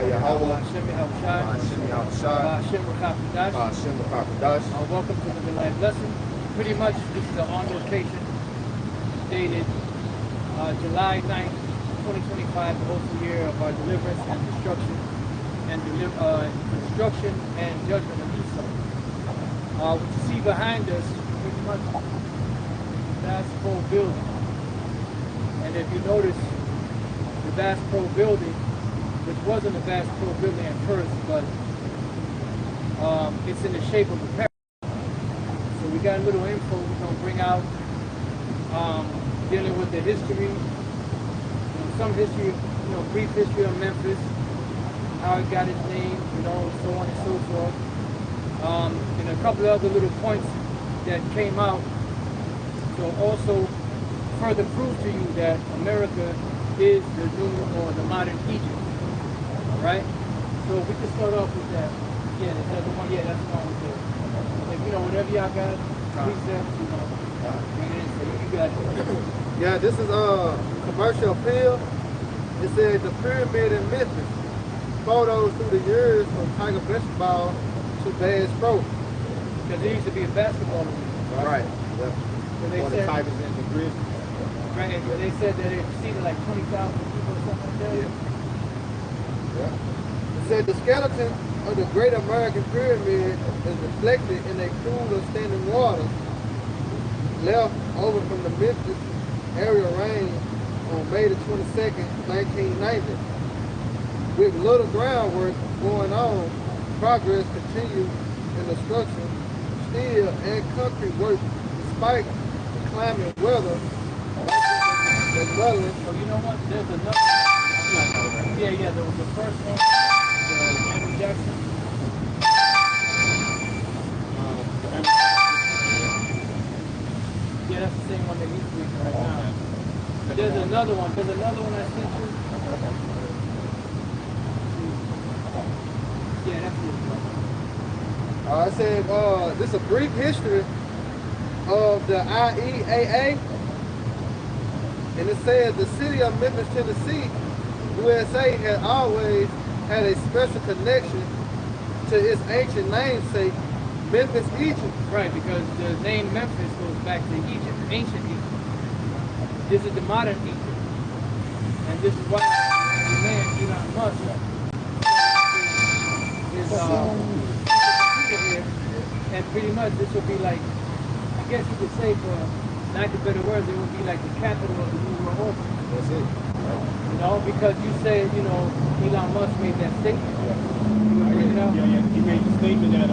Yahweh, welcome to the Midnight Lesson. Pretty much this is an on location dated July 9th, 2025, the whole year of our deliverance and destruction and judgment of Esau. What you see behind us, pretty much Bass Pro building. And if you notice, the Bass Pro building, which wasn't a Bass Pro building at first, but it's in the shape of a parrot. So we got a little info we're going to bring out dealing with the history, some history, brief history of Memphis, how it got its name, so on and so forth. And a couple of other little points that came out to also further prove to you that America is the new or the modern Egypt. All right? So we can start off with that. Yeah, that's the one. Yeah, that's the one with the. If whatever y'all got, please bring it in. So you got it. Yeah, this is a commercial appeal. It said the pyramid in Memphis. Photos through the years from Tiger basketball to Bass Pro. Because there used to be a basketball league. Right. Yeah. They said, the Tigers and the Grizzlies. Right, and they said that it exceeded like 20,000 people or something like that. Yeah. It said the skeleton of the Great American Pyramid is reflected in a pool of standing water left over from the Memphis area rain on May the 22nd, 1990. With little groundwork going on, progress continues in the structure, steel and concrete work despite the climate weather. So you know what? There's another. Yeah. There was the first one, Andrew Jackson. Yeah, that's the same one that he's reading right now. There's another one. There's another one I sent you. Yeah, that's it. I said this is a brief history of the IEAA. And it says the city of Memphis, Tennessee, USA has always had a special connection to its ancient namesake, Memphis, Egypt. Right, because the name Memphis goes back to Egypt, ancient Egypt. This is the modern Egypt. And this is why the man, Elon Musk, is here. And pretty much this will be like, I guess you could say for lack of better words, it would be like the capital of the New World Order. That's it. Because you said, Elon Musk made that statement. You agree with that? Yeah. He made the statement that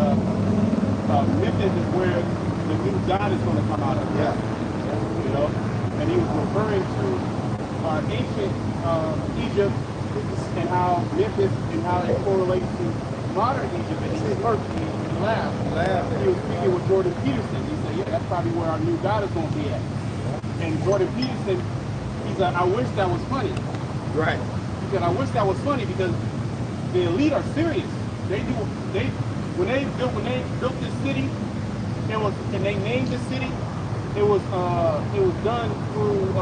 Memphis is where the new God is going to come out of. Yeah. And he was referring to ancient Egypt and how Memphis and how it correlates to modern Egypt. And he smirked and laughed. He was speaking with Jordan Peterson. He said, that's probably where our new God is going to be at. And Jordan Peterson, he said, I wish that was funny. Right. He said, I wish that was funny because the elite are serious. When they built this city, and they named this city, it was done through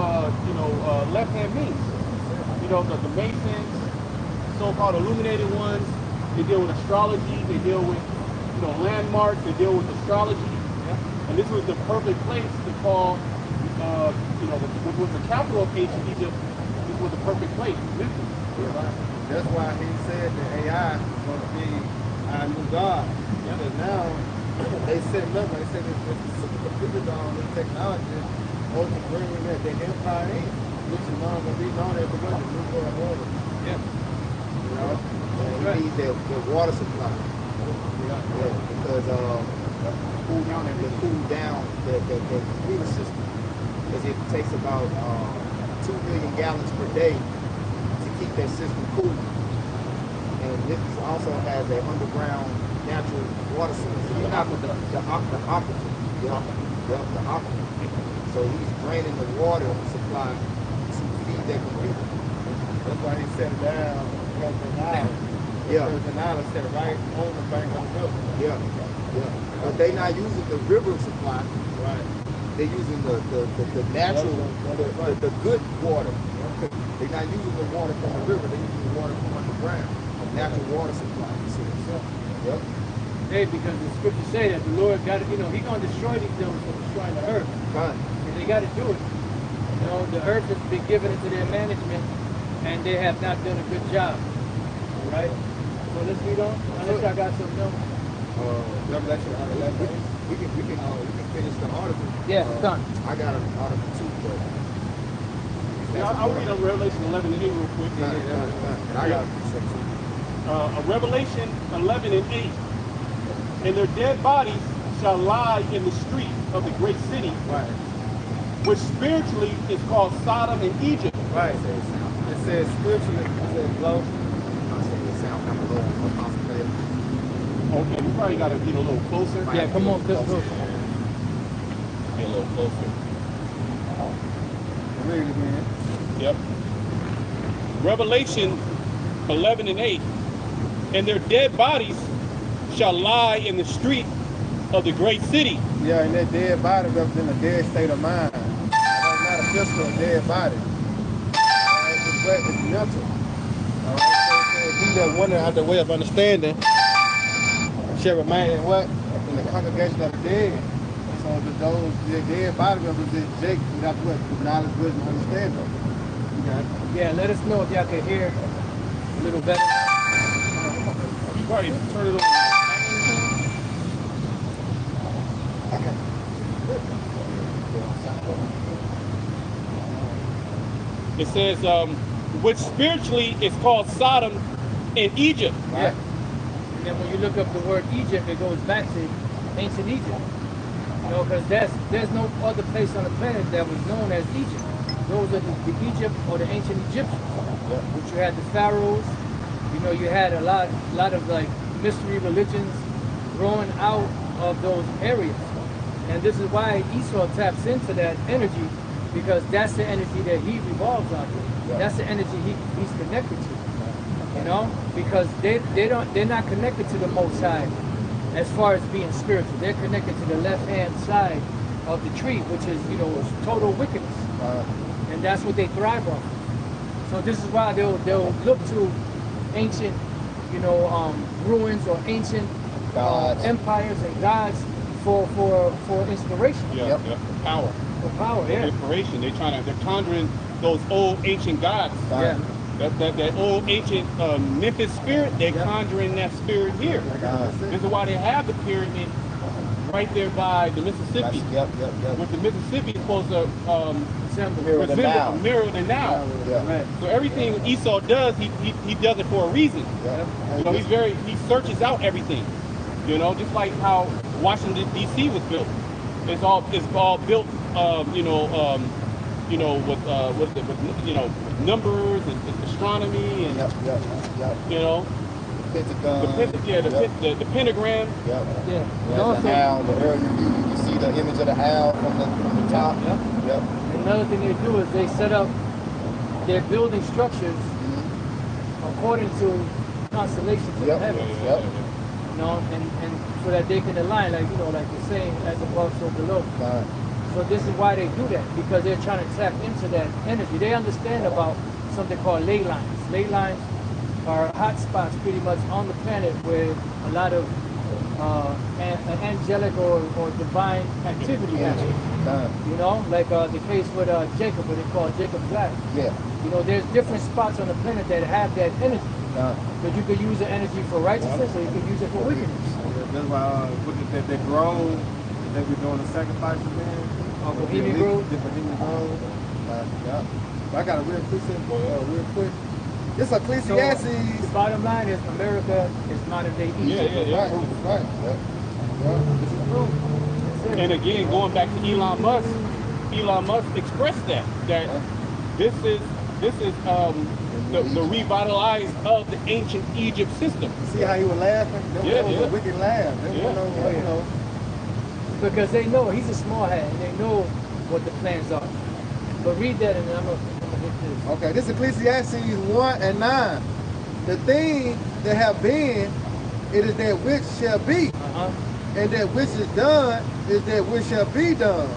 left-hand means. The Masons, so-called illuminated ones, they deal with astrology, they deal with landmarks, they deal with astrology. And this was the perfect place to call, which was the capital of ancient Egypt. This was the perfect place. That's why he said that AI is going to be our new God. Because now they said nothing. They said that the supercomputers on this technology or to bring that the empire in, which is known to be known as the New World Order. Yeah. And we need the water supply. Because cool down the computer system, because it takes about 2 million gallons per day to keep that system cool. And this also has an underground natural water source. The aquifer. So he's draining the water supply to feed that computer. That's why he set it down President Island instead of right on the bank of the river. Yeah. But they're not using the river supply. Right. They're using the natural, the good water. They're not using the water from the river. They're using the water from underground. natural water supply. Yep. Hey, because the scriptures say that the Lord got to, He's going to destroy these devils for destroying the earth. Fine. And they got to do it. The earth has been given into their management, and they have not done a good job. Right? So let's read on. Unless I got something else. Revelation 11. We can finish the article. Yeah, done. I got an article too, but I'll read Revelation 11 and 8 real quick. and I got a precept too. Revelation 11 and 8. And their dead bodies shall lie in the street of the great city, Right. which spiritually is called Sodom and Egypt. Right. It says spiritually. It says low. I say it sound kind of low for possibility. Okay, we probably got to get a little closer. Yeah, come on, let's go. Get a little closer. Read it again. Yep. Revelation 11 and 8. And their dead bodies shall lie in the street of the great city. Yeah, and that dead body represents a dead state of mind. Not a physical, a dead body. It's mental. All right, so he that wonder out the way of understanding shall remain in what? In the congregation of the dead. So those dead body represent Jake, that's what? Knowledge, wisdom, understanding. You got it? Yeah, let us know if y'all can hear a little better. You probably turn it over. It says, which spiritually is called Sodom in Egypt. Yeah. And then when you look up the word Egypt, it goes back to ancient Egypt. Because there's no other place on the planet that was known as Egypt. Those are the Egypt or the ancient Egyptians. Yeah. Which you had the pharaohs. You had a lot of like mystery religions growing out of those areas. And this is why Esau taps into that energy, because that's the energy that he revolves on. Yeah. That's the energy he's connected to. Because they're not connected to the Most High as far as being spiritual. They're connected to the left-hand side of the tree, which is, total wickedness. And that's what they thrive on. So this is why they'll look to ancient, ruins or ancient empires and gods for inspiration. Yeah, yeah. Power. For power, yeah. Inspiration. They're conjuring those old ancient gods. Yeah. That old ancient Memphis spirit, they're conjuring that spirit here. This is why they have the pyramid right there by the Mississippi. With the Mississippi is supposed to Mirror the Nile. mirror the Nile. Right. So everything Esau does, he does it for a reason. He searches out everything. Just like how Washington D.C. was built. It's all built with numbers and astronomy and the pentagram. Yeah. Also, The owl, the early, you see the image of the owl from the top. Yep. another thing they do is they set up their building structures according to constellations in the heavens. Yep. And so that they can align, like the saying, as above, so below. Right. So this is why they do that, because they're trying to tap into that energy. They understand about something called ley lines. Ley lines are hot spots pretty much on the planet where a lot of angelic or divine activity happens. Like the case with Jacob, what they call Jacob's ladder. Yeah. There's different spots on the planet that have that energy. But you could use the energy for righteousness, or you could use it for wickedness. That's why they grow, they be doing the sacrifices then. Bohemian Grove. The Bohemian Grove. I got a real quick. It's Ecclesiastes. So, the bottom line is America is modern day Egypt. Right. This is true. That's it. And again, going back to Elon Musk expressed that this is the revitalized of the ancient Egypt system. See how he was laughing? That was a wicked laugh. Because they know he's a small hat and they know what the plans are. But read that and then I'm gonna hit this. Okay, this is Ecclesiastes 1 and 9. The thing that have been, it is that which shall be. And that which is done is that which shall be done.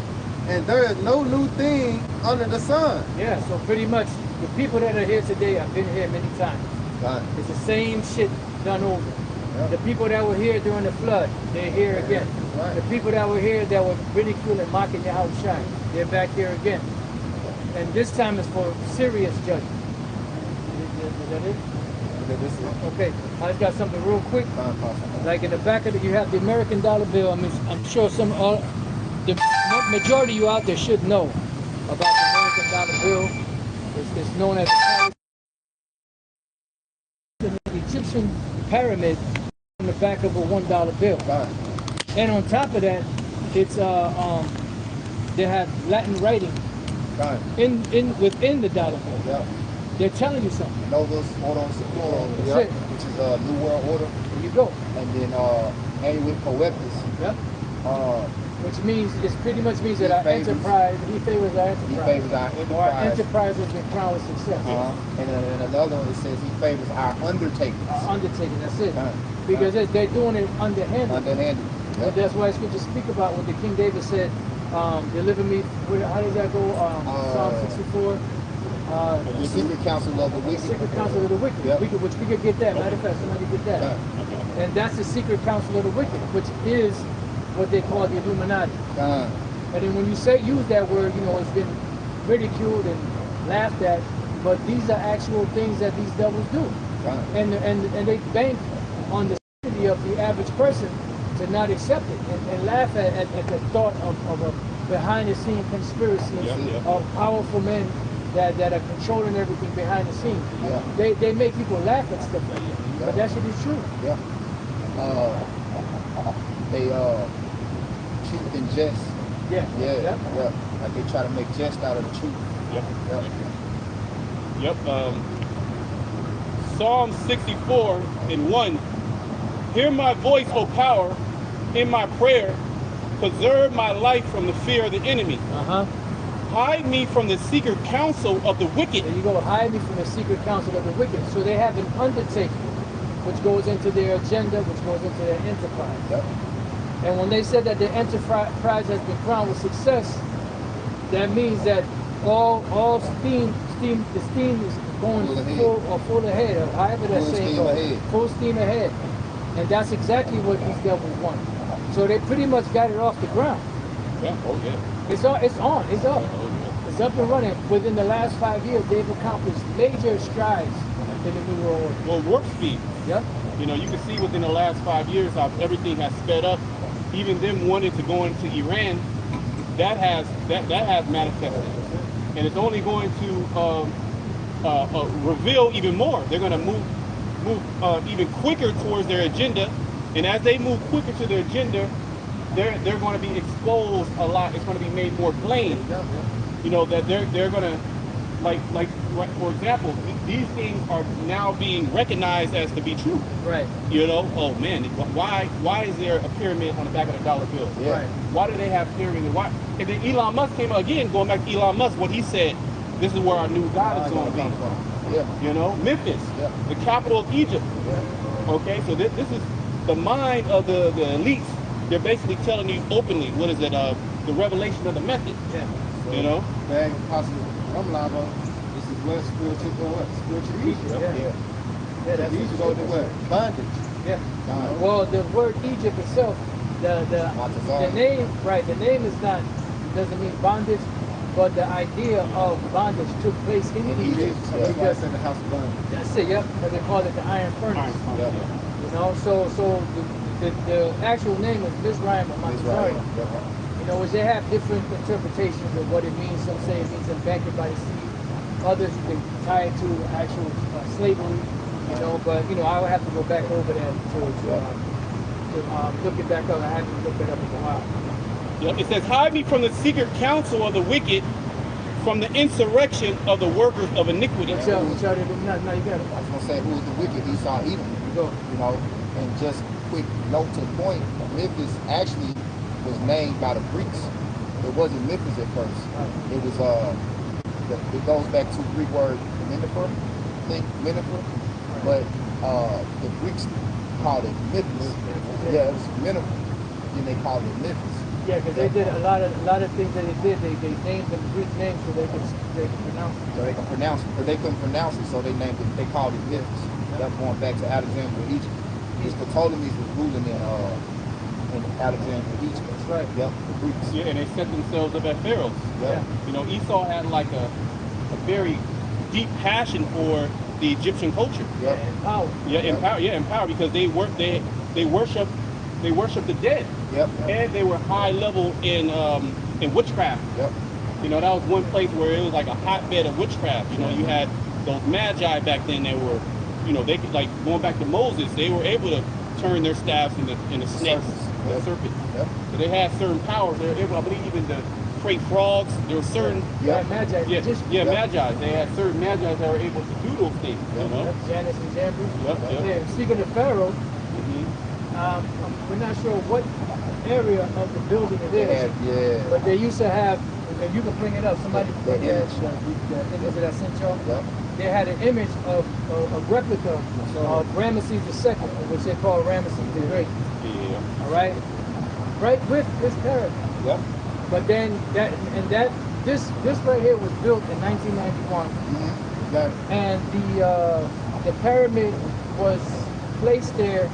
And there is no new thing under the sun. Yeah, so pretty much the people that are here today have been here many times. Right. It's the same shit done over. Yep. The people that were here during the flood, they're here again. Right. The people that were here that were ridiculing, mocking Yahushua, they're back here again. And this time is for serious judgment. Is that it? Okay, this is Okay, I just got something real quick. fine, possible. Like in the back of it, you have the American dollar bill. I mean, I'm sure the majority of you out there should know about the American dollar bill. It's known as the Egyptian pyramid on the back of a $1 bill. Fine. And on top of that, it's they have Latin writing Fine. within the dollar bill. Yeah. They're telling you something. Novus Ordo Seclorum, That's it. which is a New World Order. There you go. And then Annuit Coeptus. Yep. Uh, Which means, it pretty much means that He our favors- enterprise, he favors our he enterprise. favors our Or our enterprise. enterprise has been crowned with success. And then in another one it says he favors our undertakings. Undertaking, that's it. Right. Because they're doing it underhanded. Underhanded. But Yep. that's why scriptures speak about what the King David said, deliver me, how does that go? Psalm 64. The secret counsel of the The wicked. secret counsel of the wicked, Yep. which we could get that. Matter of fact, somebody get that. Right. And that's the secret counsel of the wicked, which is what they call the Illuminati. Right. And then when you use that word, it's been ridiculed and laughed at, but these are actual things that these devils do. Right. And they bank on the stupidity of the average person to not accept it and laugh at the thought of a behind-the-scene conspiracy of powerful men that are controlling everything behind the scenes. Yeah. They make people laugh at stuff like that, but that shit is true. Yeah. They truth and jest. Yeah. Yeah. Yep. Yeah. Like they try to make jest out of the truth. Yep. Yep. Yep. Psalm 64 and 1. Hear my voice, O power, in my prayer. Preserve my life from the fear of the enemy. Hide me from the secret counsel of the wicked. There you go. Hide me from the secret counsel of the wicked. So they have an undertaking, which goes into their agenda, which goes into their enterprise. Yep. And when they said that their enterprise has been crowned with success, that means that all steam is going full ahead, or however that Full saying steam goes. ahead. Full steam ahead. And that's exactly what these devils want. So they pretty much got it off the ground. Yeah. Oh, yeah. It's on, it's up. Oh, yeah. It's up and running. Within the last 5 years, they've accomplished major strides in the New World Order. Well, warp speed. Yep. You know, you can see within the last 5 years how everything has sped up. Even them wanting to go into Iran, that has manifested, and it's only going to reveal even more. They're going to move even quicker towards their agenda, and as they move quicker to their agenda, they're going to be exposed a lot. It's going to be made more plain. You know that they're going to like for example, these things are now being recognized as to be true. Right. You know, oh man, why is there a pyramid on the back of the dollar bill? Yeah. Right. Why do they have pyramids? Why? And then Elon Musk came out again, going back to Elon Musk, what he said, this is where our new God is going to be. Yeah. You know, Memphis, Yeah. the capital of Egypt. Yeah. Okay, so this is the mind of the elites. They're basically telling you openly, what is it, the revelation of the method. Yeah. You know? Bag possible. I'm live on. This is what spiritual Egypt. Yeah. Yeah, that's Egypt go to what? Bondage. Yeah. Bondage. Well, the word Egypt itself, the name, right? The name doesn't mean bondage, but the idea of bondage took place in Egypt. So that's why it's in the house of bondage. That's it. Yep. Because they call it the iron furnace. Yeah. You know, so the actual name is Mizraim or Montessori. You know, which they have different interpretations of what it means. Some say it means embanked by the sea. Others you can tie it to actual slavery. You know, but you know, I would have to go back over there to look it back up. I haven't looked it up in a while. Yeah, it says, hide me from the secret counsel of the wicked, from the insurrection of the workers of iniquity. Which y'all did not. No, you got it. I was gonna say who is the wicked? Esau, Edom. You go. You know, and just quick note to the point, Memphis actually was named by the Greeks. It wasn't Memphis at first. It was it goes back to the Greek word Menifer, I think Menifer, but the Greeks called it Memphis. Yeah, it was Menifer. Then they called it Memphis. Yeah, because they did a lot of things that they did. They named them Greek names so they could pronounce it. So they can pronounce it, but they couldn't pronounce it, so they named it. They called it Memphis. Yep, going back to Alexandria, Egypt. These Ptolemies was ruling in Alexandria, Egypt. That's right. Yep, the Greeks. Yeah, and they set themselves up as pharaohs. Yep. You know, Esau had like a very deep passion for the Egyptian culture. Yep. And power. Yeah, in power. Yeah, in power, because they worship the dead. Yep. And they were high level in witchcraft. Yep. You know, that was one place where it was like a hotbed of witchcraft. You know, you had those magi back then that were, you know, they could, like, going back to Moses, they were able to turn their staffs into snakes, Yep. serpents. Yep. So they had certain powers. They were able, I believe, even to create frogs. There were certain, Yeah, Magi. yeah, magi. They had certain magi that were able to do those things. You know. Yep, Janus and Jambres. Yep. Yeah, speaking of Pharaoh, we're not sure what area of the building it They is, had, yeah. but they used to have, and you can bring it up, somebody The put that, image. the image that I sent y'all. Yep. They had an image of a replica of Ramesses II, which they call Ramesses the Great. Yeah. All right, right with this pyramid. Yep. But then this right here was built in 1991, Mm-hmm. Got it. and the pyramid was placed there.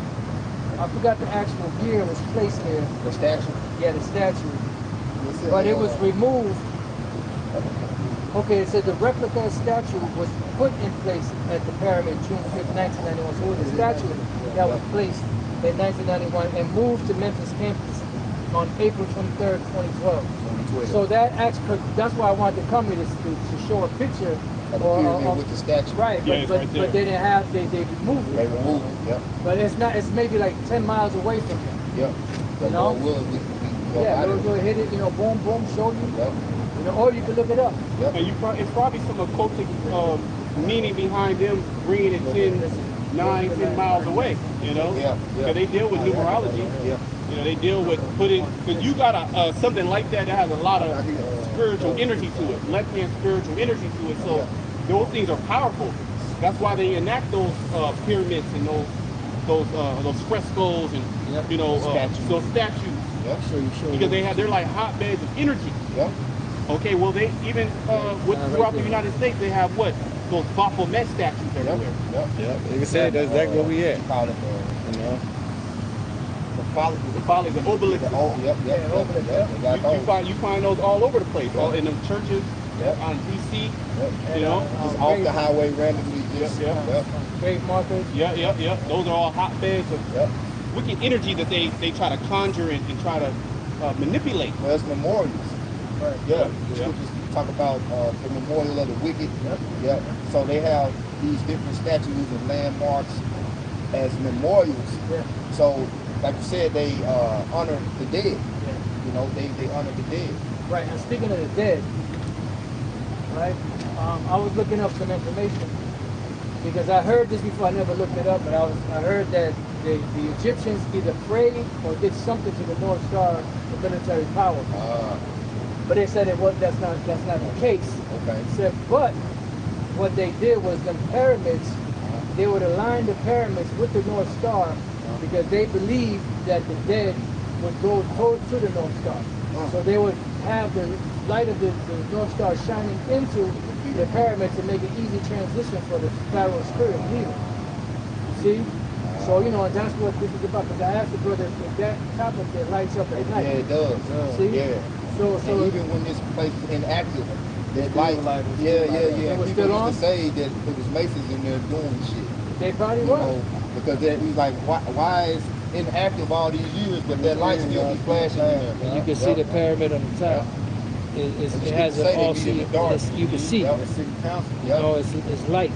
I forgot the actual year it was placed there. The statue. Yeah, the statue. But it was removed. Okay, it said the replica statue was put in place at the pyramid June 5th, 1991. So it was a statue that was placed in 1991 and moved to Memphis campus on April 23rd, 2012. So that actually, that's why I wanted to come here to show a picture Of the pyramid with the statue. Right, Yeah, but it's right but they didn't have they removed They it. removed it. Yep. But it's maybe like 10 miles away from here. Yep. The You know? Lord will, we go Yeah, by we'll it. hit it, boom, boom, show you. Yep. Or you can look it up. Yep. And it's probably some occultic meaning behind them bringing it 9-10 miles away. You know, Yeah, yeah. Because they deal with numerology. Yeah. You know, they deal with because you got something like that has a lot of spiritual energy to it, left-hand spiritual energy to it. So those things are powerful. That's why they enact those pyramids and those frescoes and Statues. those statues Yep. because they're like hotbeds of energy. Yep. Okay, well they even throughout the United States they have what those Baphomet statues Yep. everywhere. Yep. Yeah, like I said, that's exactly where we at. Call it You know, The follies, the obelisk. Yep. Yep. Yep. They got those. You find those all over the place, all in the churches, Yep. on DC. Yep. You know, Just off the highway randomly. Just Yep. Yep. Grave markers. yeah. Those are all hotbeds of Yep. wicked energy that they try to conjure and try to manipulate. Well, it's memorials. Right. Yeah. Yeah. The scriptures talk about the memorial of the wicked. Yep. So they have these different statues and landmarks as memorials. Yeah. So, like you said, they honor the dead. Yeah. You know, they honor the dead. Right, and speaking of the dead, right, I was looking up some information because I heard this before. I never looked it up, but I heard that the Egyptians either prayed or did something to the North Star, the military power. But they said that's not the case. Okay. Said, but what they did was the pyramids, they would align the pyramids with the North Star because they believed that the dead would go to the North Star. So they would have the light of the North Star shining into the pyramid to make an easy transition for the Pharaoh's spirit leader. You see? So, and that's what this is about. Because I asked the brother if that topic that lights up at night. Yeah, it does. See? Yeah. So And even when this place was inactive, that still light, light was yeah. It was People still on? used to say that it was Masons in there doing shit. they probably You were. know, because he was like, why is inactive all these years, but that light still be flashing in there? And you can see the pyramid on the top. It has an all-see. You can see. Yep. the city council. Yep. It's light,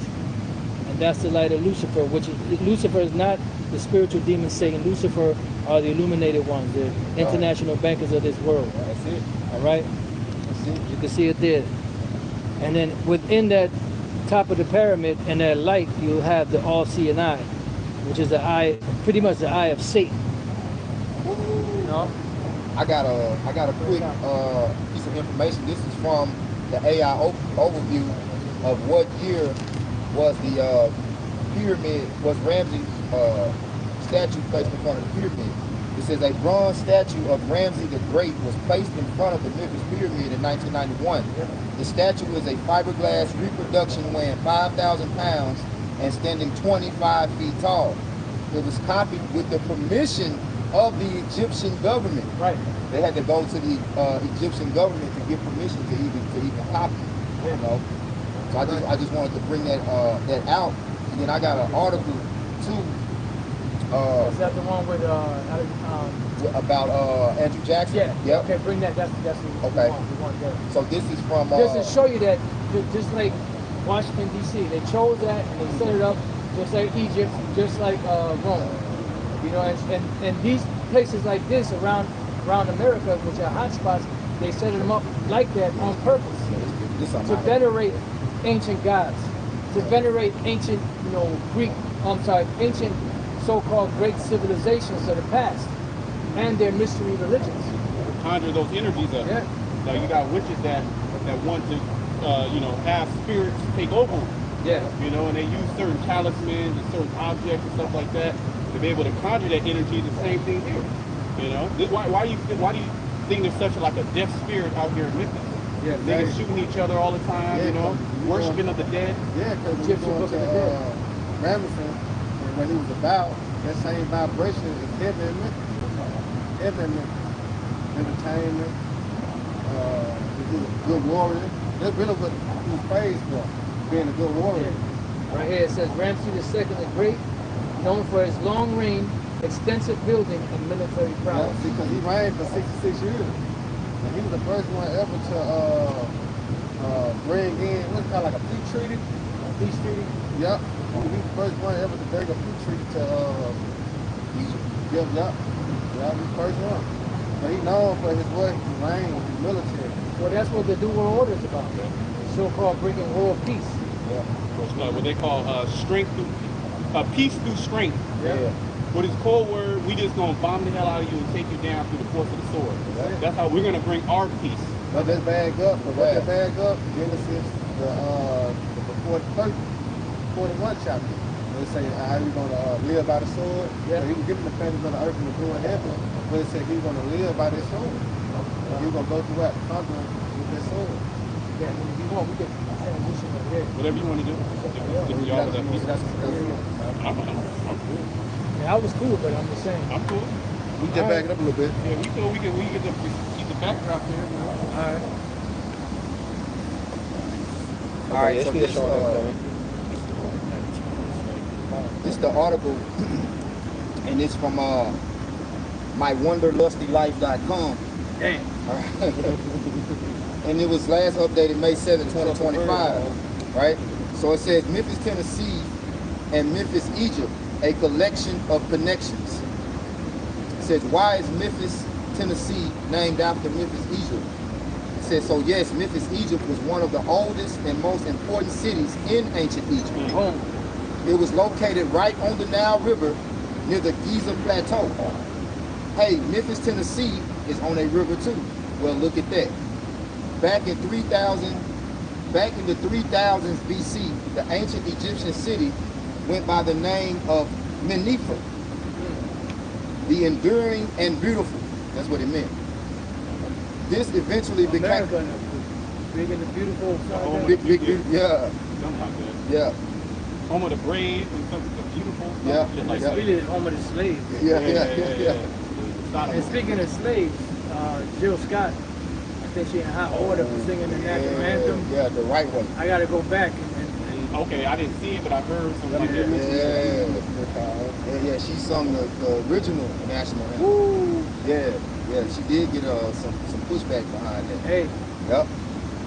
and that's the light of Lucifer. Which is Lucifer is not the spiritual demon Satan. Lucifer are the illuminated ones, the international bankers of this world. That's it. All right, That's it. you can see it there. And then within that top of the pyramid and that light, you'll have the all-seeing eye, which is the eye, pretty much the eye of Satan. You know? I got a quick piece of information. This is from the AI overview of what year was the Ramses statue placed in front of the pyramid. It says a bronze statue of Ramses the Great was placed in front of the Memphis pyramid in 1991. The statue is a fiberglass reproduction weighing 5,000 pounds and standing 25 feet tall. It was copied with the permission of the Egyptian government. Right. They had to go to the Egyptian government to get permission to even copy it, you know. So I just wanted to bring that out. And then I got an article too. Is that the one with about Andrew Jackson? Yeah. Yep. Okay, bring that. That's the Okay. one there. So this is from Just to show you that, just like Washington D.C., they chose that and they set it up just like Egypt, just like Rome. You know, and these places like this around America, which are hotspots, they set them up like that on purpose to venerate ancient gods, to venerate ancient, ancient so-called great civilizations of the past and their mystery religions. Conjure those energies up. Yeah. Now you got witches that want to, have spirits take over them. Yeah. You know, and they use certain talismans and certain objects and stuff like that to be able to conjure that energy. The same thing here. You know, why do you think there's such a death spirit out here in Memphis? Yeah, Niggas shooting each other all the time. Yeah, you know, worshiping of the dead. Yeah, because we Egyptian going Book to of the Dead. Memphis, and when he was about, that same vibration is heavy in Memphis. Heavy in Memphis. Entertainment. He was a good warrior. That's really what he was praised for, being a good warrior. Yeah. Right here it says Ramses II the Great, known for his long reign, extensive building, and military prowess. Yeah, because he reigned for 66 years. And he was the first one ever to bring in what's called like a peace treaty. Peace treaty. Yep. He was the first one ever to bring a peace treaty to Egypt. Yep. Yeah, he was the first one. But he known for his what? His reign, his military. Well, that's what the New World Order is about. So-called bringing world peace. Yeah. It's like what they call strength through peace through strength. Yeah. With his core word, we just gonna bomb the hell out of you and take you down through the force of the sword. Right. That's how we're gonna bring our peace. But that bag up, Genesis, the 41 chapter. They say how he gonna live by the sword. Yeah. So he was given the feathers of the earth and the blue in heaven, but it said he was gonna live by that sword. He was gonna go through that conquering with that sword. Yeah, if you want, we can transition right here. Whatever you want to do. If y'all with that peace. I'm cool. Yeah, I was cool, but I'm just saying. I'm cool. We just back it up a little bit. Yeah, we cool. We get the keep the backdrop there. You know? All right. All right, so this the article, and it's from mywonderlustylife.com. Damn. All right. And it was last updated May 7, 2025, right? So it says Memphis, Tennessee and Memphis, Egypt, a collection of connections. It says, why is Memphis, Tennessee named after Memphis, Egypt? It says, so yes, Memphis, Egypt was one of the oldest and most important cities in ancient Egypt. It was located right on the Nile River near the Giza Plateau. Hey, Memphis, Tennessee is on a river too. Well, look at that. Back in the 3000s BC, the ancient Egyptian city went by the name of Meneptah, the enduring and beautiful. That's what it meant. This eventually became big and the beautiful. big, yeah, Something like that. yeah, Home of the brave and something beautiful. Yeah, Shit like It's that. really the home of the slaves. yeah. And speaking of slaves, Jill Scott, I think she in hot order for singing the national anthem. Yeah, the right way. I gotta go back and Okay, I didn't see it, but I heard something like that. Yeah, she sung the original national anthem. woo. Yeah, she did get some pushback behind that. Hey, Yep.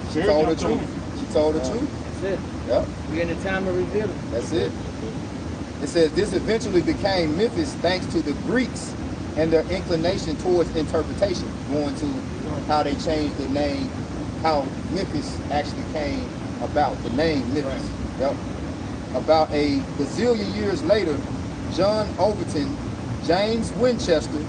She Very told the good truth. song. She told the truth. that's it. Yep, We're in the time of revealing. that's it. It says this eventually became Memphis thanks to the Greeks and their inclination towards interpretation, going to how they changed the name, how Memphis actually came about, the name Memphis. Right. Yep. About a bazillion years later, John Overton, James Winchester,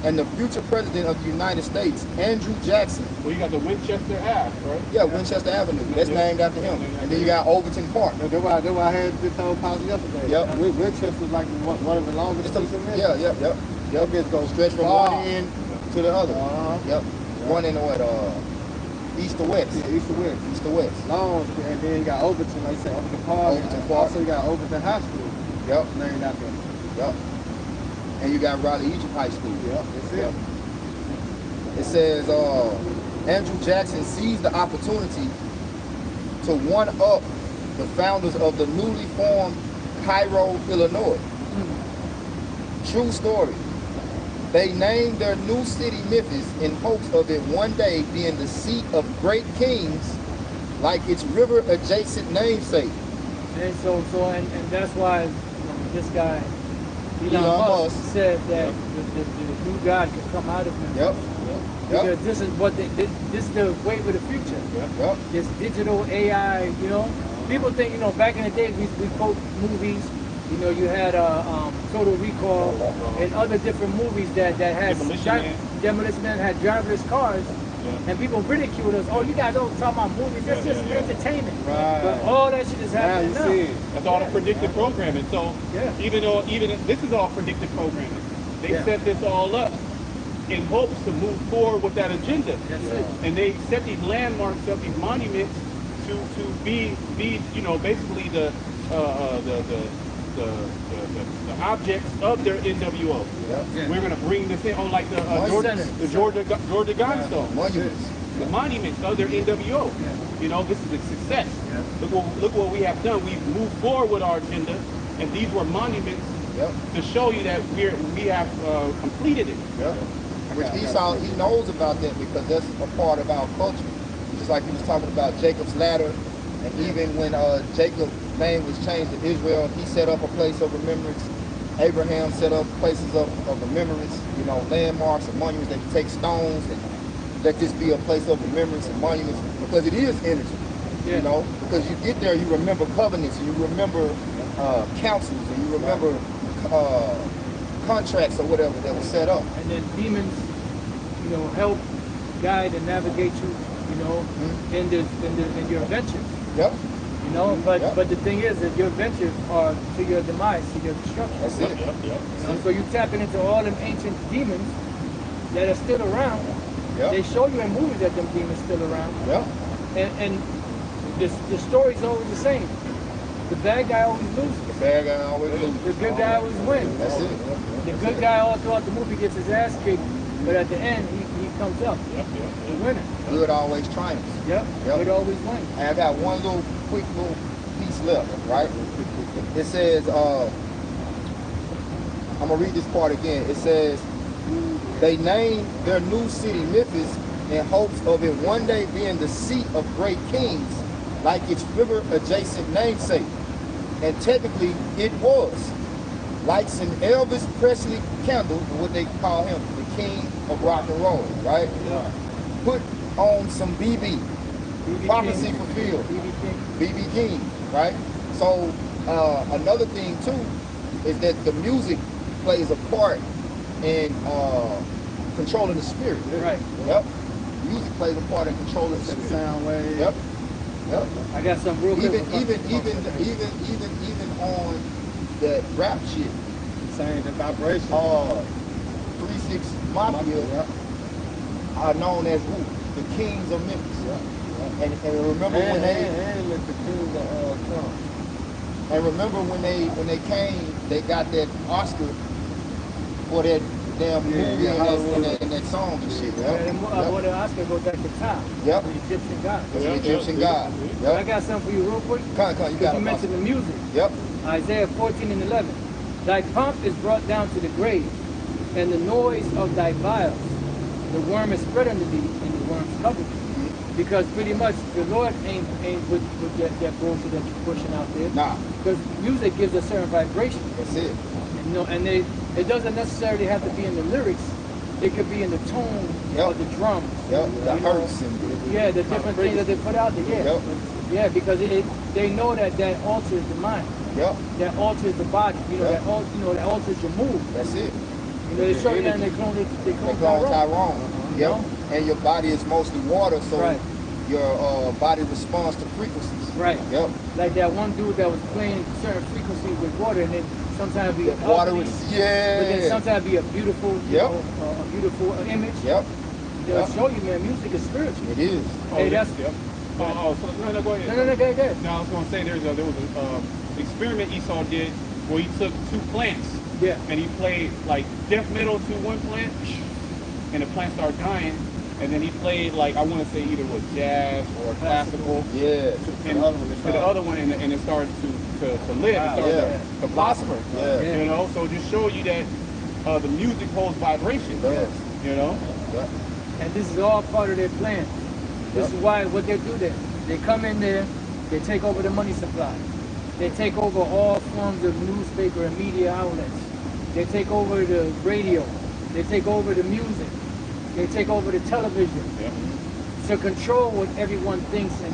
and the future president of the United States, Andrew Jackson. Well, you got the Winchester Ave, right? Yeah, Winchester Avenue. That's named after him. And then you got Overton Park. That's why I had this whole policy yesterday. Yep. Winchester's like one of the longest streets in Memphis. Yep. It's gonna Stretch from far. one end to the other. Uh-huh. Yep. One in what? East to west. Yeah, east to west. East to west. Long, and then you got Overton, like I said, Overton Park. Overton Park. Also, you got Overton High School. Yep. Named after him. Yep. And you got Raleigh Egypt High School. Yep, that's it. Yep. It says Andrew Jackson seized the opportunity to one-up the founders of the newly formed Cairo, Illinois. True story. They named their new city Memphis in hopes of it one day being the seat of great kings, like its river-adjacent namesake. And and that's why this guy, Elon Musk, said that the new God could come out of Memphis. Yep. Because this is what this is the way of the future. Yep. This digital AI, people think, back in the day we quote movies. You had Total Recall and other different movies that had Demolition Man had driverless cars, and people ridiculed us. Oh, you guys don't talk about movies. That's just entertainment. Right. But all that shit is happening now. That's all the predictive programming. So even this is all predictive programming. They set this all up in hopes to move forward with that agenda. That's it. And they set these landmarks up, these monuments, to be basically the objects of their NWO. Yep. We're going to bring this in on like the Georgia Guidestone. Monuments. The monuments of their NWO. This is a success. Look what we have done. We've moved forward with our agenda, and these were monuments to show you that we have completed it. Which he knows about that because that's a part of our culture. Just like he was talking about Jacob's ladder, and even when Jacob's name was changed to Israel, he set up a place of remembrance. Abraham set up places of remembrance, landmarks and monuments that you take stones and let this be a place of remembrance and monuments, because it is energy. Because you get there, you remember covenants, and you remember councils, and you remember contracts or whatever that was set up. And then demons, help guide and navigate you, in your adventures. Yep. But the thing is that your ventures are to your demise, to your destruction. That's it. So you're tapping into all them ancient demons that are still around. They show you in movies that them demons still around. And the story's always the same. The bad guy always loses. The bad guy always loses. The good guy always wins. That's it. The good guy all throughout the movie gets his ass kicked, but at the end he comes up. The winner. Good always triumphs. Good always wins. And I got one quick little piece left, right? It says, I'm gonna read this part again. It says, they named their new city Memphis in hopes of it one day being the seat of great kings, like its river adjacent namesake. And technically it was. Lights an Elvis Presley candle, what they call him, the king of rock and roll, right? Put on some BB. Prophecy fulfilled. BB King, right? So another thing too is that the music plays a part in controlling the spirit. Right. Yep. Music plays a part in controlling the spirit. Sound wave. Yep. I got some real Even on that rap shit. Saying the vibration. 3-6 Mafia are known as who? The kings of Memphis. And remember when they and the kings of Trump. and remember when they came, they got that Oscar for that damn movie and that song and shit. What the Oscar goes back to time. Yep. The Egyptian god. The Egyptian god. I got something for you real quick. Come, you got You it. mentioned the music. Yep. Isaiah 14:11. Thy pomp is brought down to the grave, and the noise of thy vials. The worm is spread under thee, and the worms cover thee. Because pretty much the Lord ain't with that bullshit that you're pushing out there. Nah. Because music gives a certain vibration. That's it. And it doesn't necessarily have to be in the lyrics. It could be in the tone of the drums. Yep. The hurts and the different things that they put out there. Yeah, because they know that alters the mind. Yep. That alters the body. That alters your mood. That's it. They show you that they clone Tyrone. Yep. And your body is mostly water, so your body responds to frequencies. Right. Yep. Like that one dude that was playing certain frequencies with water, and then sometimes be water ugly, was but then sometimes be a beautiful, a beautiful image. Yep. they'll show you, man, music is spiritual. It is. Hey, that's Yep. So no, go ahead. no, go ahead. No, I was gonna say there was a experiment Esau did where he took 2 plants Yeah. and he played like death metal to one plant, and the plant started dying, and then he played like I want to say either was jazz or classical, Yeah. and to the other one, and it started to live, it started to prosper. Yeah. You know, so just show you that the music holds vibration. Yes. You know. Yeah. And this is all part of their plan. This is why what they do there. They come in there, they take over the money supply. They take over all forms of newspaper and media outlets. They take over the radio. They take over the music. They take over the television. Yeah. To control what everyone thinks and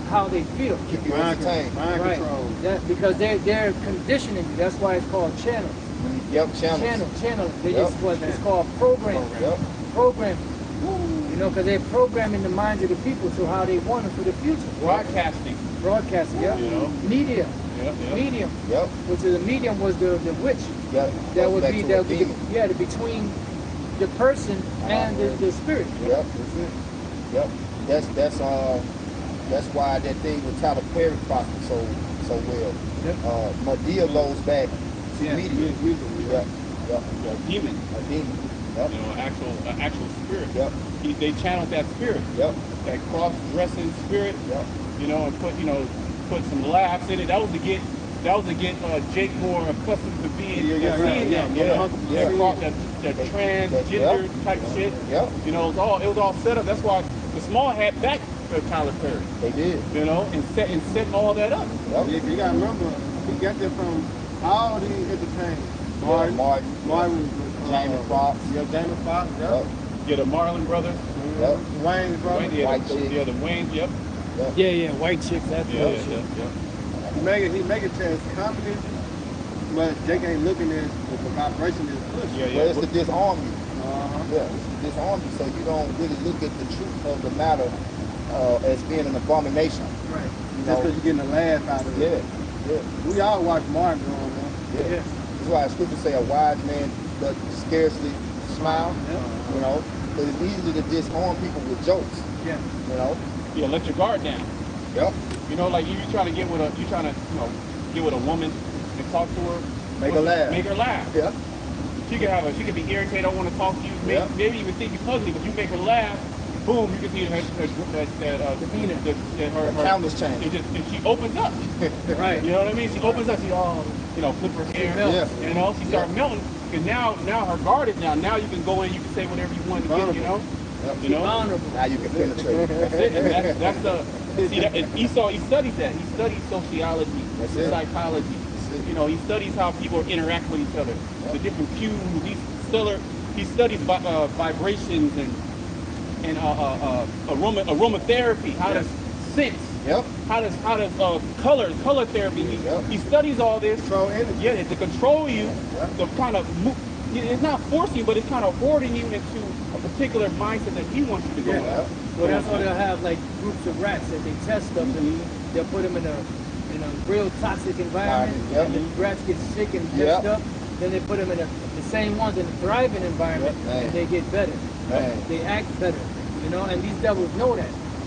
how they feel. Keep you entertained. Mind Right. control. Because they're conditioning you. That's why it's called channels. Yep. Channels. Channels. They Yep. it's called programming. Yep. Programming. You know, because they're programming the minds of the people to how they want it for the future. Broadcasting. Broadcasting, yeah. You know. Media. Yep. Medium. Yep. Which is the medium was the witch. Yep. That would Back be to that a would be demon. the between the person and the spirit. Yep. Yep. That's why that thing with Tyler Perry prospered so well. Yep. Medea goes back to Yeah. media. Yep. Yep. A demon. A demon. Yep. You know, actual spirit. Yep. They channeled that spirit. Yep. That cross-dressing spirit. Yep. You know, and put some laughs in it. That was to get Jake more accustomed to being seeing that. That transgender type shit. Yep. You know, it was all set up. That's why the Small had backed Tyler Perry. They did. You know, and setting all that up. Yep. Yeah, you gotta remember, we got that from all these entertainers. Martin, Jamie Foxx. Yeah, Jamie Foxx. Yep. Yeah, the Marlon brothers. Yep. Wayne's brother. Wayne, White chick. the Wayne. Yep. Yeah, white chicks. That's Yeah. He make it to his company, but Jake ain't looking at the vibration is pushing. Yeah. Well, it's to disarm you. Uh-huh. Yeah, it's to disarm you so you don't really look at the truth of the matter as being an abomination. right. You Just know? because you're getting a laugh out of it. Yeah. We all watch Martin growing up. Yeah. Yeah. That's why scripture say a wise man does scarcely smile. You know, but it's easy to disarm people with jokes. Yeah. You know. Yeah, let your guard down. Yep. You know, like you trying to get with a woman and talk to her. Make her laugh. Make her laugh. Yeah. She could be irritated, don't want to talk to you, Yeah. maybe even think you're ugly, but you make her laugh, boom, you can see her Countless change. and she opens up. Right. You know what I mean? She opens up, she flip her hair. Yeah. You know, she starts melting. Because now her guard is down. Now you can go in, you can say whatever you want to get, you know? Yep. You know? Vulnerable. Now you can penetrate. That's it. And that's the Esau. He studies that. He studies sociology, That's it. psychology. That's it. You know, he studies how people interact with each other, the different cues. He studies vibrations and aromatherapy. How does scents? Yep. How does color therapy? Yep. He studies all this. Control energy. Yeah, to control you, to kind of it's not forcing you, but it's kind of hoarding you into a particular mindset that he wants you to go Yeah. with. Well, that's why they'll have like groups of rats that they test stuff and they'll put them in a real toxic environment. Yep. And the rats get sick and Yep. messed up. Then they put them in the same ones in a thriving environment, Yep. and they get better. Man. They act better, and these devils know that.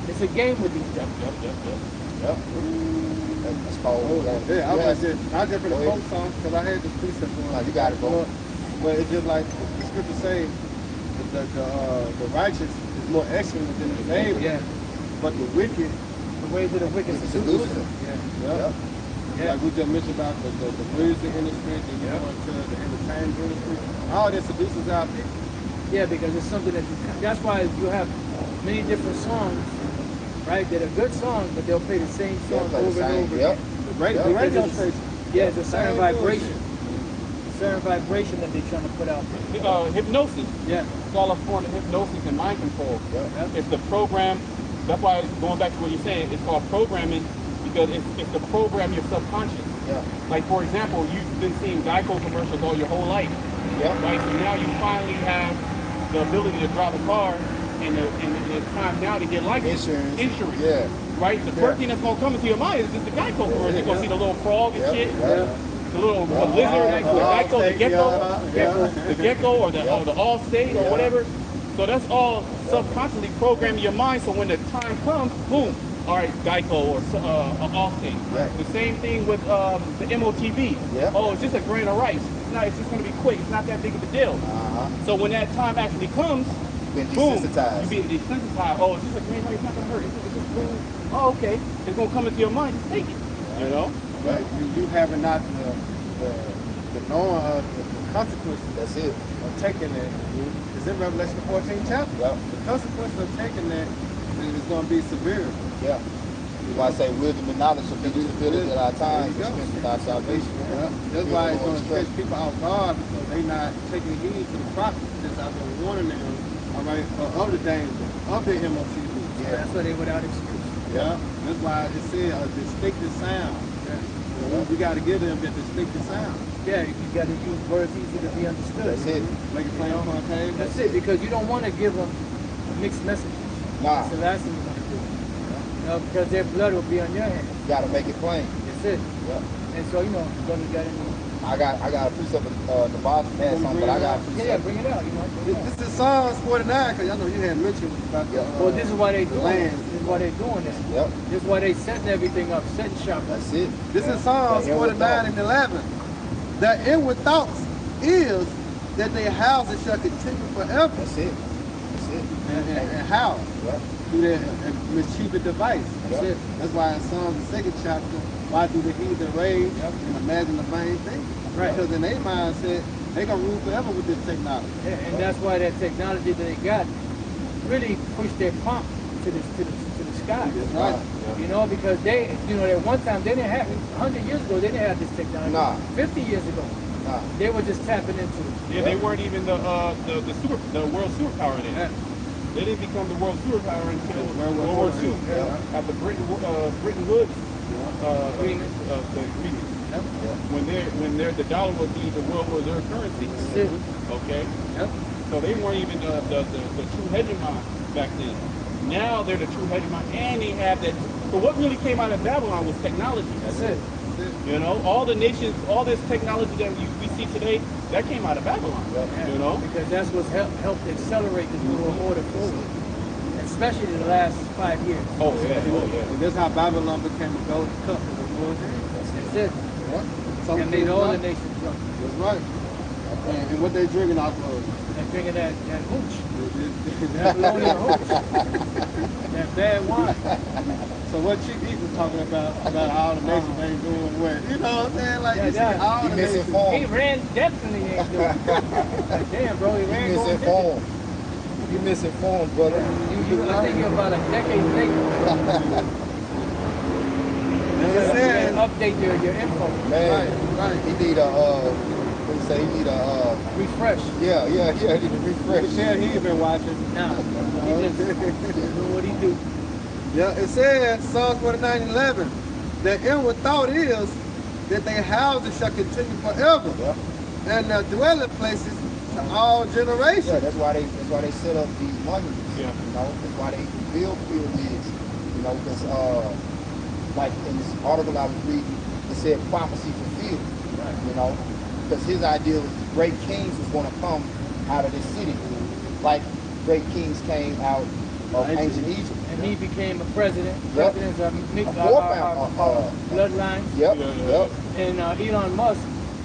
It's a game with these devils. Yep. That's called. Yeah, I was just for the folk song because I had this precept on. No, you got it, bro. But it's just like the scripture say that the righteous is more excellent than the favor. Yeah. But the wicked, The ways of the wicked Seduces them. Yeah. Yeah. like we just mentioned about the music industry, the going to the entertainment industry, all that seduces our people. Yeah, because it's something that that's why you have many different songs, right? That are good songs, but they'll play the same song Play the over and same. over Yep. again. The radio station. Yeah, it's a certain Same vibration. Certain vibration that they're trying to put out there. Hypnosis. Yeah. It's all a form of hypnosis and mind control. Yeah. It's the program. That's why going back to what you're saying, it's called programming because it's to program your subconscious. Yeah. Like for example, you've been seeing Geico commercials all your whole life. Yeah. Right. So now you finally have the ability to drive a car, and it's time now to get license Insurance. Yeah. Right. The first thing that's gonna come into your mind is just the Geico commercial. You're gonna see the little frog and Yep. shit. Yep. The little lizard, the Geico, the gecko or the Allstate or whatever. So that's all subconsciously programming your mind. So when the time comes, boom, all right, Geico or Allstate. Right. The same thing with the MOTV. Yeah. Oh, it's just a grain of rice. It's just going to be quick. It's not that big of a deal. So when that time actually comes, Been boom, desensitized. you be desensitized. Oh, it's just a grain of rice. It's not going to hurt. It's just boom. Oh, okay. It's going to come into your mind. Just take it. You know? But you having not the knowing of the consequences That's it. of taking it. It's in Revelation 14 chapter. Yep. The consequences of taking that is going to be severe. Yeah. Why I say wisdom and knowledge should be the stability at our times, There you go. especially with our salvation. Yeah. That's why it's going to stretch people off guard because they not taking heed to the prophets that's out there warning them, all right, of the danger of the MOTV. Yeah, that's why they without excuse. Yeah. That's why it said a distinctive sound. Yeah. We got to give them that distinctive sound. Yeah, you got to use words easy to be understood. That's it. Make it plain on the page. That's it, because you don't want to give them mixed messages. Nah. That's the last thing you want to do. You know, because their blood will be on your hands. You gotta make it plain. That's it. Yeah. And so, you know, you're going to get in. I got a precept of the bottom pass on, but I got a precept. Yeah, bring it out. You know, bring it out. This is Psalms 49, because I know you had mentioned about the Well, this is why they the doing land. it. This is why they doing this. Yep. This is why they setting everything up, setting shop. That's it. This is Psalms The inward 49 and 11. The inward thoughts is that their houses shall continue forever. That's it. That's it. And how? Yep. Through their mischievous device. That's it. That's why in Psalms the 2nd chapter, why do the heathen rage and imagine the vain thing? Right. Because in their mindset, they gonna rule forever with this technology. Yeah, and that's why that technology that they got really pushed their pump to the sky. That's right. You know, because they, you know, at one time they didn't have it. 100 years ago they didn't have this technology. Nah. 50 years ago, Nah. they were just tapping into it. Yeah, they weren't even the world superpower then. Yeah. They didn't become the world superpower until World World War War II. Yeah. After Bretton Woods agreement, the agreement. Yep. When the dollar was the world reserve currency. That's it. Okay. Yep. So they weren't even the true hegemon back then. Now they're the true hegemon, and they have that. So what really came out of Babylon was technology. That's it. You know, all the nations, all this technology that we see today, that came out of Babylon. Yeah. You know. Because that's what's helped accelerate this world order forward, especially in the last 5 years. Oh yeah. Oh yeah. And that's how Babylon became a gold cup of the world's hand. That's it. So And made all the nations drunk. That's right. And what they drinking off of? They're drinking that hooch. That Babylonian hooch. That bad wine. So what Chief E was talking about all the nations ain't doing what? You know what I'm saying? Like, Yeah, you see yeah. all He the nations. misinformed. He ran definitely ain't doing it. Like, damn, bro, he You ran going misinformed. You misinformed, brother. I think you're about a decade later. And it says, Update your info. Man, right. he need a what you say? He need a Refresh. yeah. He need a refresh. Michelle, he been watching. Nah, he just do what he do. Yeah, it says, Psalms 49:11, the inward thought is that their houses shall continue forever, Yeah. and their dwelling places to all generations. Yeah, that's why they set up these monuments. Yeah. You know, that's why they build pyramids. You know, because like in this article I was reading, it said prophecy fulfilled. Right. You know, because his idea was great kings was going to come out of this city, like great kings came out of ancient Egypt. And he became a president. Yep. Presidents are mixed, A forefather, bloodlines. Yep. Yeah. And Elon Musk,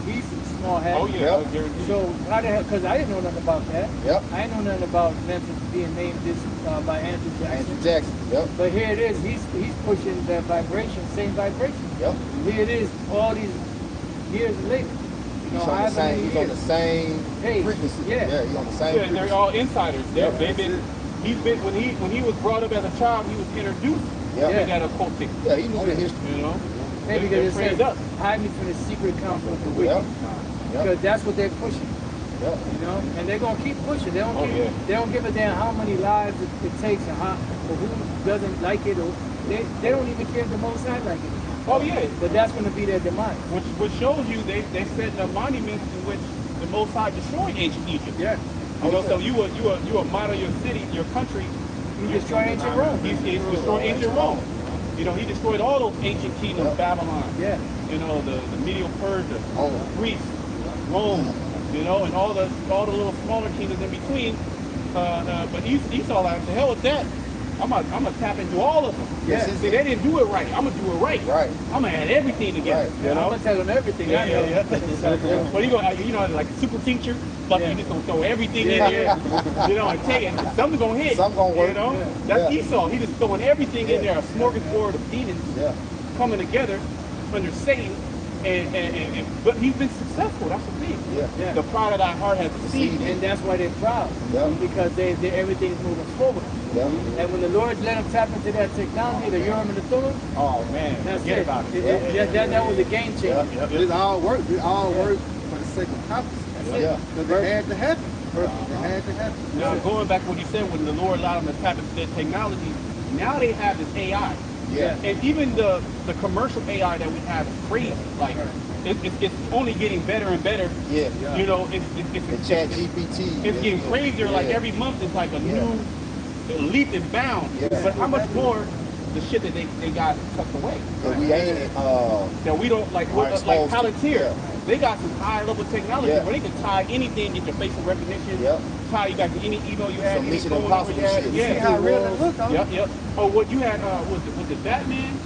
he's small hat. Oh yeah. Yep. I guarantee you. So how the hell? Because I didn't know nothing about that. Yep. I didn't know nothing about Memphis being named this by Andrew Jackson. Andrew Jackson. Yep. But here it is. He's pushing that vibration, same vibration. Yep. Here it is. All these years later. You know, He's on the however same. many He's on the years. same Hey, frequency. yeah. He's on the same Yeah, frequency. they're all insiders. Yeah, They've been. He's been when he was brought up as a child. He was introduced Yep. to that occultic. Yeah, he knew the history. You know. Maybe They're because it trained says, up. hide me from the secret counsel of the wicked. Yep. Because Yep. that's what they're pushing. Yep. You know, and they're gonna keep pushing. They don't Oh, give, yeah. they don't give a damn how many lives it takes and how or who doesn't like it or they don't even care if the Most High like it. Oh yeah. But that's gonna be their demise. Which shows you they set a monument in which the Most High destroyed ancient Egypt. Yeah. You know, so you a model your city, your country. You destroy ancient Rome. He's destroyed ancient Rome. You know, he destroyed all those ancient kingdoms, Babylon. Yeah. You know, the Medial Persia, Oh. Greece, Rome. You know, and all the little smaller kingdoms in between. But Esau like, the hell with that. I'm gonna tap into all of them. Yes, See, it's- they didn't do it right. I'm gonna do it right. Right. I'm gonna add everything together. Right. You I'm know? gonna tell them everything. Yeah, I know. yeah. Well, you know, like a super teacher, but Yeah. you just gonna throw everything Yeah, in there. You know, and take it. Something's gonna hit. Something gonna work. You know, Yeah. that's Yeah. Esau. He just throwing everything in Yeah. there, a smorgasbord of demons Yeah. coming together under Satan. But he's been successful. That's the thing. Yeah. The pride of thy heart has deceived you. And that's why they're proud. Yeah. Because everything's moving forward. Yeah. And when the Lord let them tap into that technology, the Urim and the Thummim, Oh man, that's forget it. about it. That was a game changer. Yeah. It all worked. It all worked for the sake of prophecy. Yeah. Because it had to happen. It had to happen. Now going back to what you said, when the Lord allowed them to tap into their technology, now they have this AI. Yeah. And even the commercial AI that we have is crazy. Like it's only getting better and better. Yeah. You know, The chat GPT. it's getting crazier. Like Yeah. every month, it's like a new leap and bound. Yeah. But how much more the shit that they got tucked away? But we ain't That we don't like. Are exposed to. Palantir, Yeah. they got some high level technology Yeah. where they can tie anything, get your facial recognition, Yep. tie you back to any email you had, Some any Mission phone number Impossible you had. shit. Yeah, See how real it looked, huh? Yep. Oh, what you had was it Batman?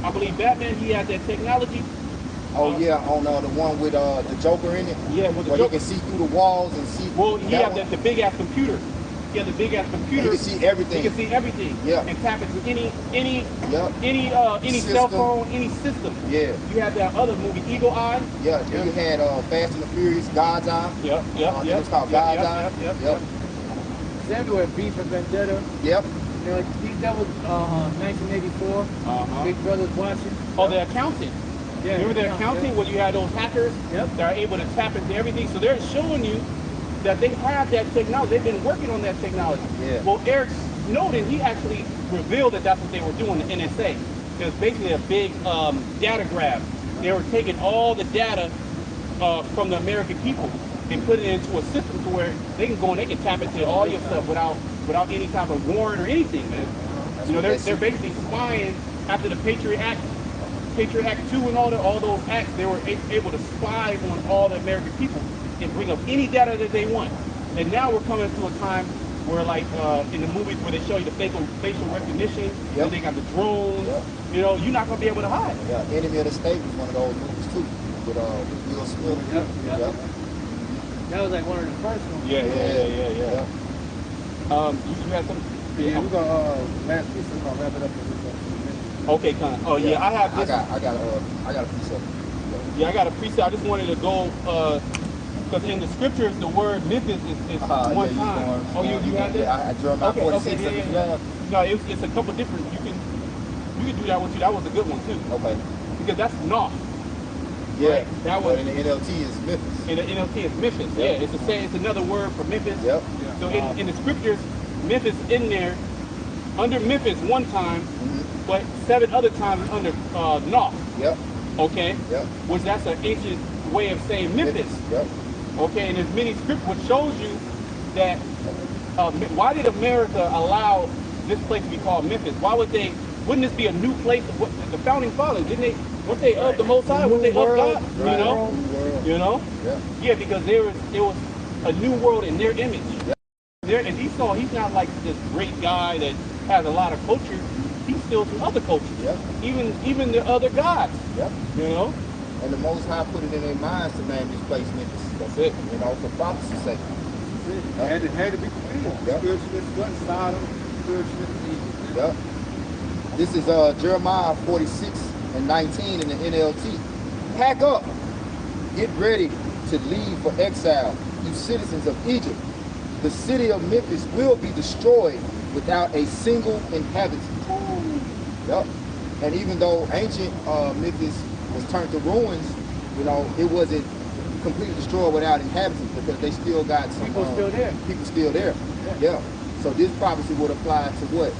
I believe Batman. He had that technology. Oh yeah, on the one with the Joker in it. Yeah, with the where Joker. you can see through the walls and see. Well, he that had one. the big ass computer. He had the big ass computer. He can see everything. He can see everything. Yeah. And tap into any Yep. cell System. phone, any system. Yeah. You had that other movie, Eagle Eye. Yeah. Then you had Fast and the Furious, God's Eye. Yep. It was called God's Eye. Yep. It's everywhere. Beef and Vendetta. Yep. You know, that was 1984. Uh-huh. Big Brother's watching. Oh, the accountant. Yeah, Remember the yeah, accounting yeah. when you had those hackers Yep. that are able to tap into everything? So they're showing you that they have that technology. They've been working on that technology. Yeah. Well, Eric Snowden, he actually revealed that that's what they were doing, the NSA. It was basically a big data grab. They were taking all the data from the American people and putting it into a system to where they can go and they can tap into all your stuff without any type of warrant or anything, man. You know, they're basically spying after the Patriot Act 2 and all those acts. They were able to spy on all the American people and bring up any data that they want. And now we're coming to a time where, like in the movies where they show you the facial recognition, Yep. and they got the drones. Yep. You know, you're not gonna be able to hide. Yeah. Enemy of the State was one of those movies too, with Will Smith. Yep. That was like one of the first ones. Yeah. Yeah. You had some. Yeah, we're gonna last piece. We're gonna wrap it up. Okay, kind of. Oh yeah, I have this. I got a piece of it. Yeah, I got a preset. I just wanted to go because in the scriptures the word Memphis is one yeah, time. Oh, you had that? Yeah, I Jeremiah 46. Yeah. No, it's a couple different. You can do that one too. That was a good one too. Okay. Because that's North. Yeah. Right, that But was- in the NLT is Memphis. In the NLT it's Memphis. Yep. Yeah, it's another word for Memphis. Yep. So in the scriptures, Memphis in there under Memphis one time, Mhm. but 7 other times under North. Yep. Okay. Yep. Which that's an ancient way of saying Memphis. Yep. Okay, and there's many scriptures which shows you that why did America allow this place to be called Memphis? Wouldn't this be a new place? The founding fathers, weren't they of the Most High? Weren't they of God? Right. You know? New world. You know? Yeah. Yeah, because it was a new world in their image. Yep. And Esau, he's not like this great guy that has a lot of culture. He's still some other cultures. Yep. Even the other gods. Yep. You know? And the Most High put it in their minds to name this place Memphis. That's it. You know, for prophecy's sake. Had to be fulfilled. Yep. Spiritualist, what? Sodom, spiritualist, Egypt. Yep. This is Jeremiah 46 and 19 in the NLT. Pack up. Get ready to leave for exile, you citizens of Egypt. The city of Memphis will be destroyed without a single inhabitant. Yep. And even though ancient Memphis was turned to ruins, you know, it wasn't completely destroyed without inhabitants because they still got some People still there. People still there. Yeah. So this prophecy would apply to what?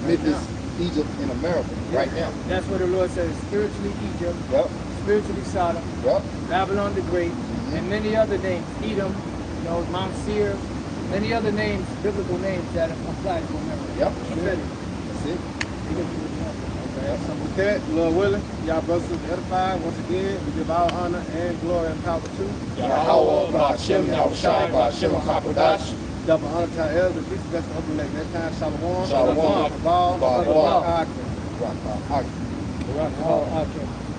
Memphis, Egypt, in America right now. That's what the Lord says. Spiritually Egypt, Yep. spiritually Sodom, Yep. Babylon the Great, and many other names. Edom, you know, Mount Seir, many other names, biblical names that apply to America. Yep. Prophetic. That's it. Okay, so with that, Lord willing, y'all brothers and edified, once again, we give our honor and glory and power to Yahweh, Ba'ashem, Yahushai, Ba'ashem, HaKadosh, Double honor to our elders, peace, bless the open leg. Next time, shalom. Shalom. Ball. Ball. Rock. Rock. Rock, okay.